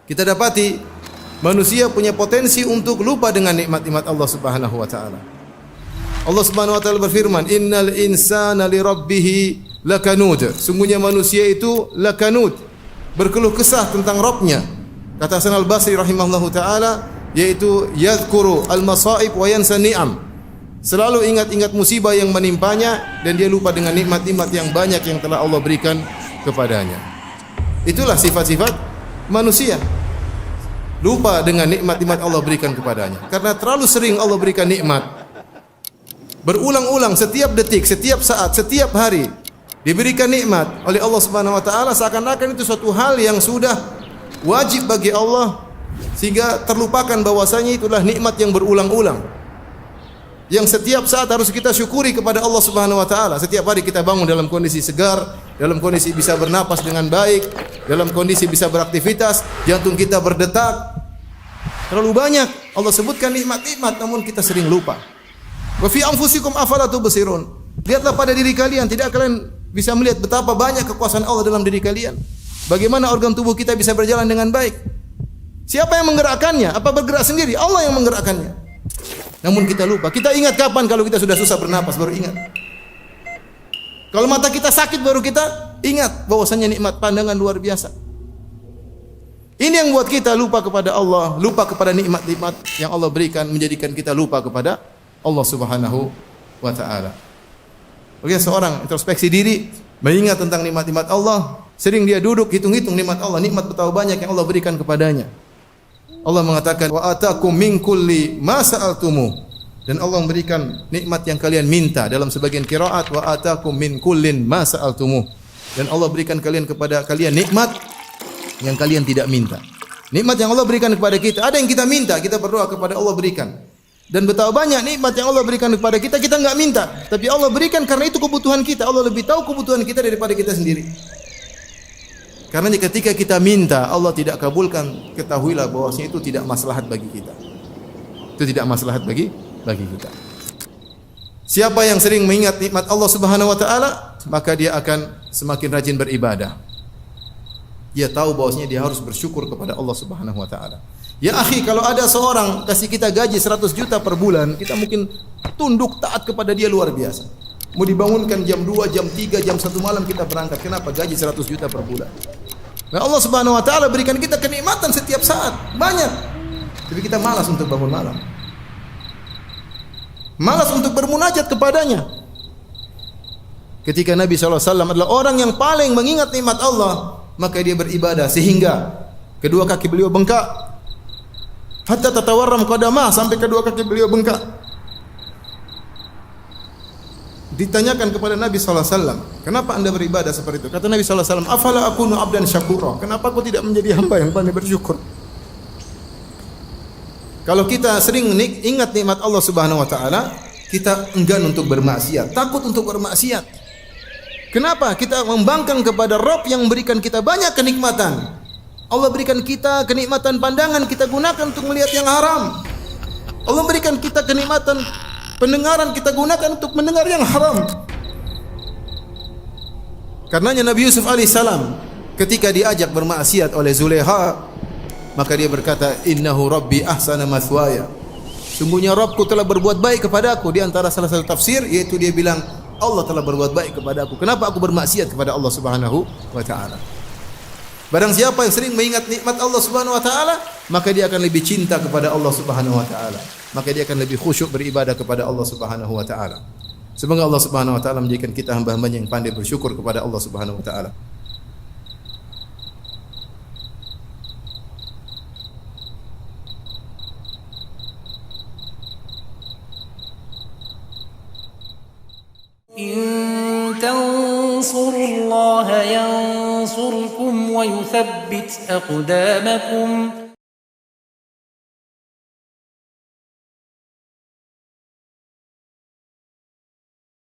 Kita dapati manusia punya potensi untuk lupa dengan nikmat-nikmat Allah Subhanahu wa taala. Allah Subhanahu wa taala berfirman, "Innal insana li rabbih lakanud." Sungguhnya manusia itu lakanud, berkeluh kesah tentang Rabbnya. Kata Hasan Al-Basri rahimahullahu taala, yaitu yadhkuru al-masaib wa yansa ni'am. Selalu ingat-ingat musibah yang menimpanya dan dia lupa dengan nikmat-nikmat yang banyak yang telah Allah berikan kepadanya. Itulah sifat-sifat manusia. Lupa dengan nikmat-nikmat Allah berikan kepadanya. Karena terlalu sering Allah berikan nikmat. Berulang-ulang setiap detik, setiap saat, setiap hari diberikan nikmat oleh Allah Subhanahu wa taala, seakan-akan itu suatu hal yang sudah wajib bagi Allah sehingga terlupakan bahwasanya itulah nikmat yang berulang-ulang. Yang setiap saat harus kita syukuri kepada Allah Subhanahu wa taala. Setiap hari kita bangun dalam kondisi segar, dalam kondisi bisa bernapas dengan baik, dalam kondisi bisa beraktivitas, jantung kita berdetak. Terlalu banyak Allah sebutkan nikmat-nikmat namun kita sering lupa. Wa fi anfusikum afala tubsirun. Lihatlah pada diri kalian, tidak kalian bisa melihat betapa banyak kekuasaan Allah dalam diri kalian. Bagaimana organ tubuh kita bisa berjalan dengan baik? Siapa yang menggerakkannya? Apa bergerak sendiri? Allah yang menggerakkannya. Namun kita lupa. Kita ingat kapan kalau kita sudah susah bernapas baru ingat. Kalau mata kita sakit baru kita ingat bahwasanya nikmat pandangan luar biasa. Ini yang buat kita lupa kepada Allah, lupa kepada nikmat-nikmat yang Allah berikan, menjadikan kita lupa kepada Allah Subhanahu wa taala. Oke, seorang introspeksi diri, mengingat tentang nikmat-nikmat Allah, sering dia duduk hitung-hitung nikmat Allah, nikmat betapa banyak yang Allah berikan kepadanya. Allah mengatakan wa atakum min kulli ma sa'altumu, dan Allah memberikan nikmat yang kalian minta. Dalam sebagian qiraat wa atakum min kullin ma sa'altumu, dan Allah berikan kepada kalian nikmat yang kalian tidak minta. Nikmat yang Allah berikan kepada kita, ada yang kita minta, kita berdoa kepada Allah berikan. Dan betapa banyak nikmat yang Allah berikan kepada kita, kita enggak minta, tapi Allah berikan karena itu kebutuhan kita. Allah lebih tahu kebutuhan kita daripada kita sendiri. Karena ketika kita minta Allah tidak kabulkan, ketahuilah bahwasanya itu tidak maslahat bagi kita. Itu tidak maslahat bagi kita. Siapa yang sering mengingat nikmat Allah Subhanahu wa taala, maka dia akan semakin rajin beribadah. Dia tahu bahwasanya dia harus bersyukur kepada Allah Subhanahu wa taala. Ya akhi, kalau ada seorang kasih kita gaji 100 juta per bulan, kita mungkin tunduk taat kepada dia luar biasa. Mau dibangunkan jam 2, jam 3, jam 1 malam kita berangkat. Kenapa? Gaji 100 juta per bulan. Nah, Allah Subhanahu wa taala berikan kita kenikmatan setiap saat, banyak. Tapi kita malas untuk bangun malam. Malas untuk bermunajat kepadanya. Ketika Nabi SAW adalah orang yang paling mengingat nikmat Allah, maka dia beribadah sehingga kedua kaki beliau bengkak. Hatta tatawarram qadamah, sampai kedua kaki beliau bengkak. Ditanyakan kepada Nabi SAW, kenapa anda beribadah seperti itu? Kata Nabi SAW, afala akunu abdan syakura, kenapa aku tidak menjadi hamba yang pandai bersyukur? Kalau kita sering ingat nikmat Allah Subhanahu wa taala, kita enggan untuk bermaksiat, takut untuk bermaksiat. Kenapa? Kita membangkang kepada Rabb yang memberikan kita banyak kenikmatan. Allah berikan kita kenikmatan pandangan, kita gunakan untuk melihat yang haram. Allah berikan kita kenikmatan pendengaran, kita gunakan untuk mendengar yang haram. Karenanya Nabi Yusuf alaihissalam ketika diajak bermaksiat oleh Zulekha, maka dia berkata, innahu rabbi ahsana mathwaya, sungguhnya Rabbku telah berbuat baik kepadaku. Di antara salah satu tafsir yaitu dia bilang, Allah telah berbuat baik kepadaku, kenapa aku bermaksiat kepada Allah Subhanahu wa taala? Barang siapa yang sering mengingat nikmat Allah Subhanahu wa taala, maka dia akan lebih cinta kepada Allah Subhanahu wa taala. Maka dia akan lebih khusyuk beribadah kepada Allah Subhanahu wa taala. Semoga Allah Subhanahu wa taala menjadikan kita hamba-hambanya yang pandai bersyukur kepada Allah Subhanahu wa taala. إن تنصروا الله ينصركم ويثبت أقدامكم